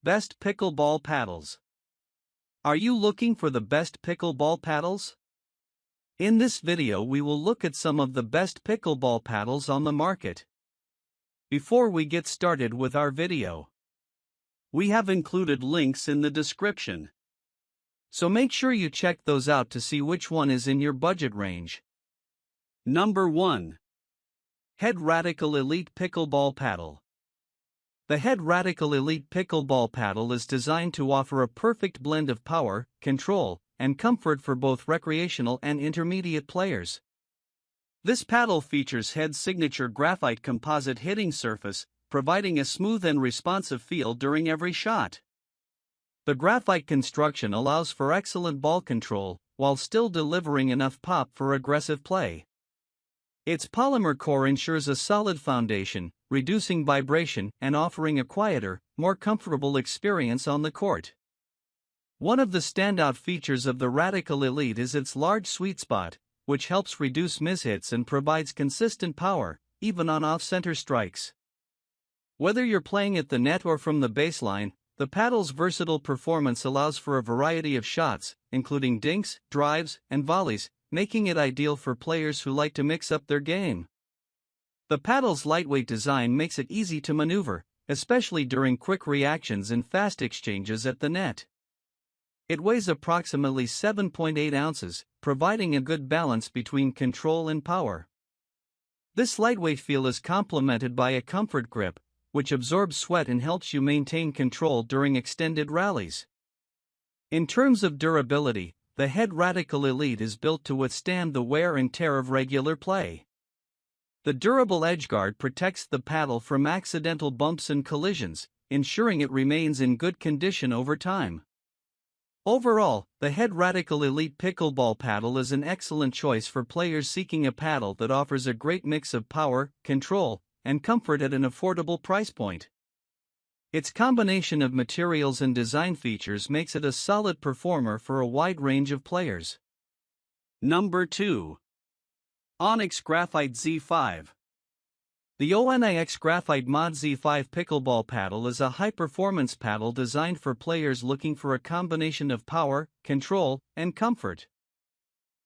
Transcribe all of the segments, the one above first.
Best Pickleball Paddles. Are you looking for the best pickleball paddles? In this video we will look at some of the best pickleball paddles on the market. Before we get started with our video, we have included links in the description. So make sure you check those out to see which one is in your budget range. Number 1. Head Radical Elite Pickleball Paddle. The Head Radical Elite Pickleball Paddle is designed to offer a perfect blend of power, control, and comfort for both recreational and intermediate players. This paddle features Head's signature graphite composite hitting surface, providing a smooth and responsive feel during every shot. The graphite construction allows for excellent ball control, while still delivering enough pop for aggressive play. Its polymer core ensures a solid foundation, reducing vibration and offering a quieter, more comfortable experience on the court. One of the standout features of the Radical Elite is its large sweet spot, which helps reduce mishits and provides consistent power, even on off-center strikes. Whether you're playing at the net or from the baseline, the paddle's versatile performance allows for a variety of shots, including dinks, drives, and volleys, making it ideal for players who like to mix up their game. The paddle's lightweight design makes it easy to maneuver, especially during quick reactions and fast exchanges at the net. It weighs approximately 7.8 ounces, providing a good balance between control and power. This lightweight feel is complemented by a comfort grip, which absorbs sweat and helps you maintain control during extended rallies. In terms of durability, the Head Radical Elite is built to withstand the wear and tear of regular play. The durable edgeguard protects the paddle from accidental bumps and collisions, ensuring it remains in good condition over time. Overall, the Head Radical Elite Pickleball Paddle is an excellent choice for players seeking a paddle that offers a great mix of power, control, and comfort at an affordable price point. Its combination of materials and design features makes it a solid performer for a wide range of players. Number 2. Onix Graphite Z5. The Onix Graphite Z5 pickleball paddle is a high-performance paddle designed for players looking for a combination of power, control, and comfort.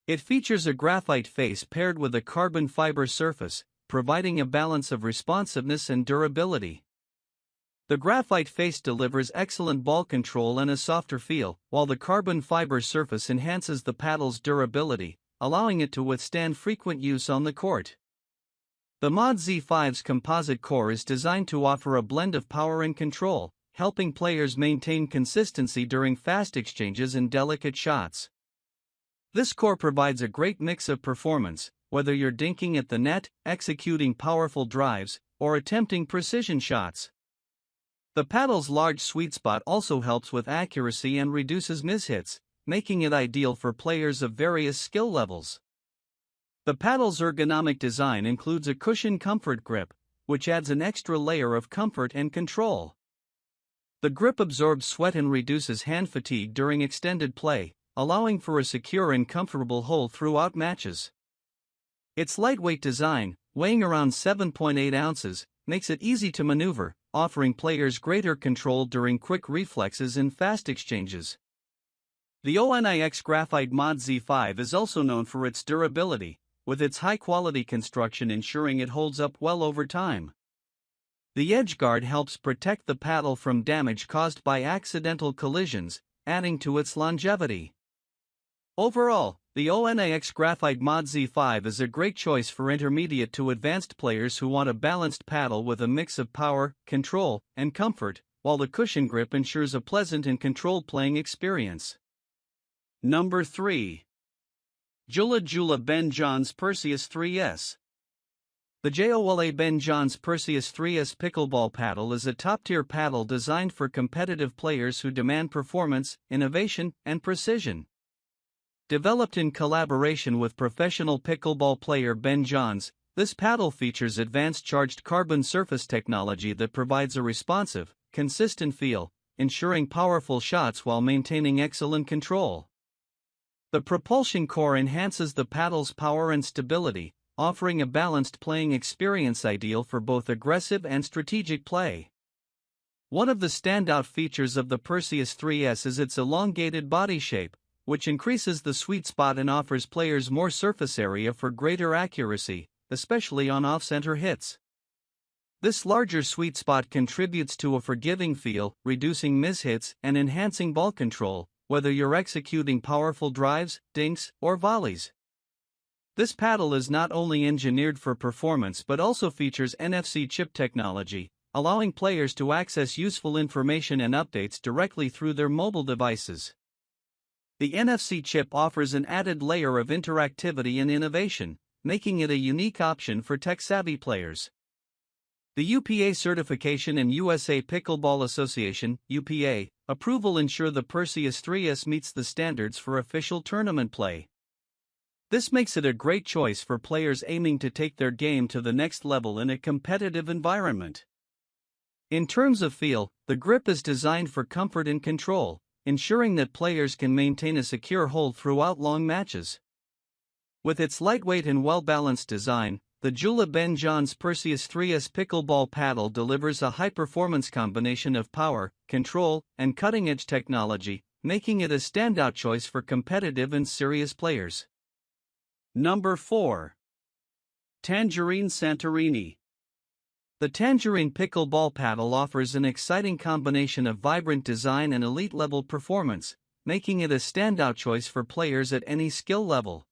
It features a graphite face paired with a carbon fiber surface, providing a balance of responsiveness and durability. The graphite face delivers excellent ball control and a softer feel, while the carbon fiber surface enhances the paddle's durability, allowing it to withstand frequent use on the court. The Z5's composite core is designed to offer a blend of power and control, helping players maintain consistency during fast exchanges and delicate shots. This core provides a great mix of performance, whether you're dinking at the net, executing powerful drives, or attempting precision shots. The paddle's large sweet spot also helps with accuracy and reduces mishits, making it ideal for players of various skill levels. The paddle's ergonomic design includes a cushioned comfort grip, which adds an extra layer of comfort and control. The grip absorbs sweat and reduces hand fatigue during extended play, allowing for a secure and comfortable hold throughout matches. Its lightweight design, weighing around 7.8 ounces, makes it easy to maneuver, offering players greater control during quick reflexes and fast exchanges. The Onix Graphite Z5 is also known for its durability, with its high-quality construction ensuring it holds up well over time. The edgeguard helps protect the paddle from damage caused by accidental collisions, adding to its longevity. Overall, the Onix Graphite Z5 is a great choice for intermediate to advanced players who want a balanced paddle with a mix of power, control, and comfort, while the cushion grip ensures a pleasant and controlled playing experience. Number 3. JOOLA Ben John's Perseus 3S. The JOOLA Ben John's Perseus 3S pickleball paddle is a top-tier paddle designed for competitive players who demand performance, innovation, and precision. Developed in collaboration with professional pickleball player Ben Johns, this paddle features advanced charged carbon surface technology that provides a responsive, consistent feel, ensuring powerful shots while maintaining excellent control. The propulsion core enhances the paddle's power and stability, offering a balanced playing experience ideal for both aggressive and strategic play. One of the standout features of the Perseus 3S is its elongated body shape, which increases the sweet spot and offers players more surface area for greater accuracy, especially on off-center hits. This larger sweet spot contributes to a forgiving feel, reducing mishits and enhancing ball control, whether you're executing powerful drives, dinks, or volleys. This paddle is not only engineered for performance but also features NFC chip technology, allowing players to access useful information and updates directly through their mobile devices. The NFC chip offers an added layer of interactivity and innovation, making it a unique option for tech-savvy players. The UPA certification and USA Pickleball Association (UPA) approval ensure the Perseus 3S meets the standards for official tournament play. This makes it a great choice for players aiming to take their game to the next level in a competitive environment. In terms of feel, the grip is designed for comfort and control, ensuring that players can maintain a secure hold throughout long matches. With its lightweight and well-balanced design, the JOOLA Ben John's Perseus 3S pickleball paddle delivers a high-performance combination of power, control, and cutting-edge technology, making it a standout choice for competitive and serious players. Number 4. Tangerine Santorini. The Tangerine pickleball paddle offers an exciting combination of vibrant design and elite-level performance, making it a standout choice for players at any skill level.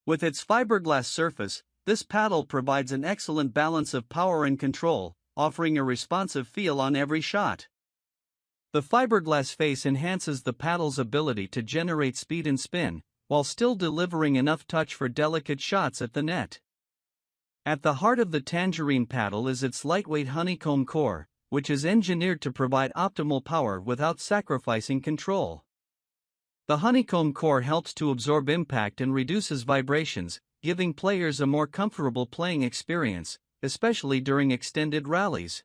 With its fiberglass surface, this paddle provides an excellent balance of power and control, offering a responsive feel on every shot. The fiberglass face enhances the paddle's ability to generate speed and spin, while still delivering enough touch for delicate shots at the net. At the heart of the Tangerine paddle is its lightweight honeycomb core, which is engineered to provide optimal power without sacrificing control. The honeycomb core helps to absorb impact and reduces vibrations, giving players a more comfortable playing experience, especially during extended rallies.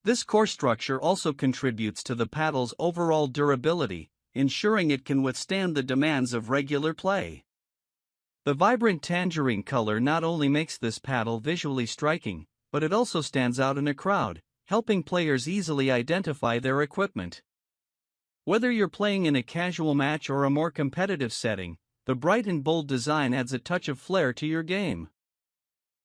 This core structure also contributes to the paddle's overall durability, ensuring it can withstand the demands of regular play. The vibrant tangerine color not only makes this paddle visually striking, but it also stands out in a crowd, helping players easily identify their equipment. Whether you're playing in a casual match or a more competitive setting, the bright and bold design adds a touch of flair to your game.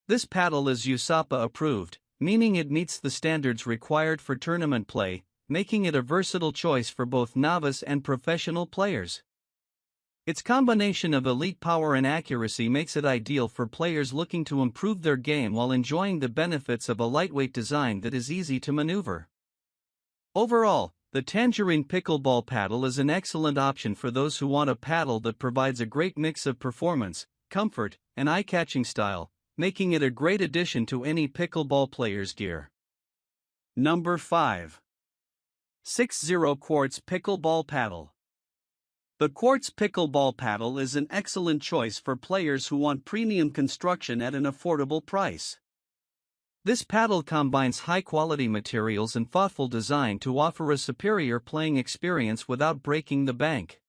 This paddle is USAPA approved, meaning it meets the standards required for tournament play, making it a versatile choice for both novice and professional players. Its combination of elite power and accuracy makes it ideal for players looking to improve their game while enjoying the benefits of a lightweight design that is easy to maneuver. Overall, the Tangerine pickleball paddle is an excellent option for those who want a paddle that provides a great mix of performance, comfort, and eye-catching style, making it a great addition to any pickleball player's gear. Number 5. 60 Quartz Pickleball Paddle. The Quartz pickleball paddle is an excellent choice for players who want premium construction at an affordable price. This paddle combines high-quality materials and thoughtful design to offer a superior playing experience without breaking the bank.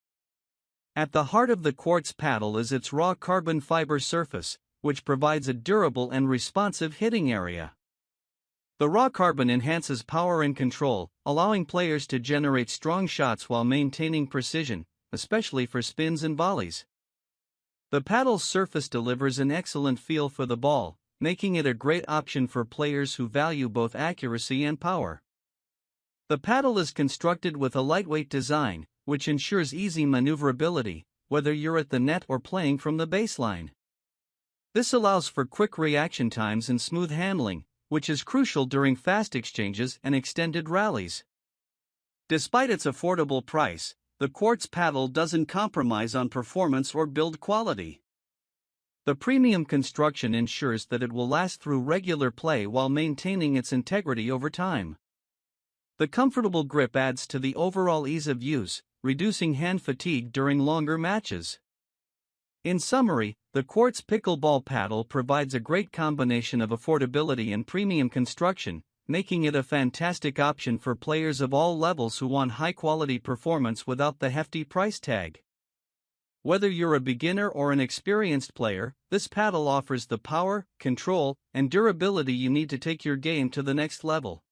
At the heart of the Quartz paddle is its raw carbon fiber surface, which provides a durable and responsive hitting area. The raw carbon enhances power and control, allowing players to generate strong shots while maintaining precision, especially for spins and volleys. The paddle's surface delivers an excellent feel for the ball, making it a great option for players who value both accuracy and power. The paddle is constructed with a lightweight design, which ensures easy maneuverability, whether you're at the net or playing from the baseline. This allows for quick reaction times and smooth handling, which is crucial during fast exchanges and extended rallies. Despite its affordable price, the Quartz paddle doesn't compromise on performance or build quality. The premium construction ensures that it will last through regular play while maintaining its integrity over time. The comfortable grip adds to the overall ease of use, reducing hand fatigue during longer matches. In summary, the Quartz pickleball paddle provides a great combination of affordability and premium construction, making it a fantastic option for players of all levels who want high-quality performance without the hefty price tag. Whether you're a beginner or an experienced player, this paddle offers the power, control, and durability you need to take your game to the next level.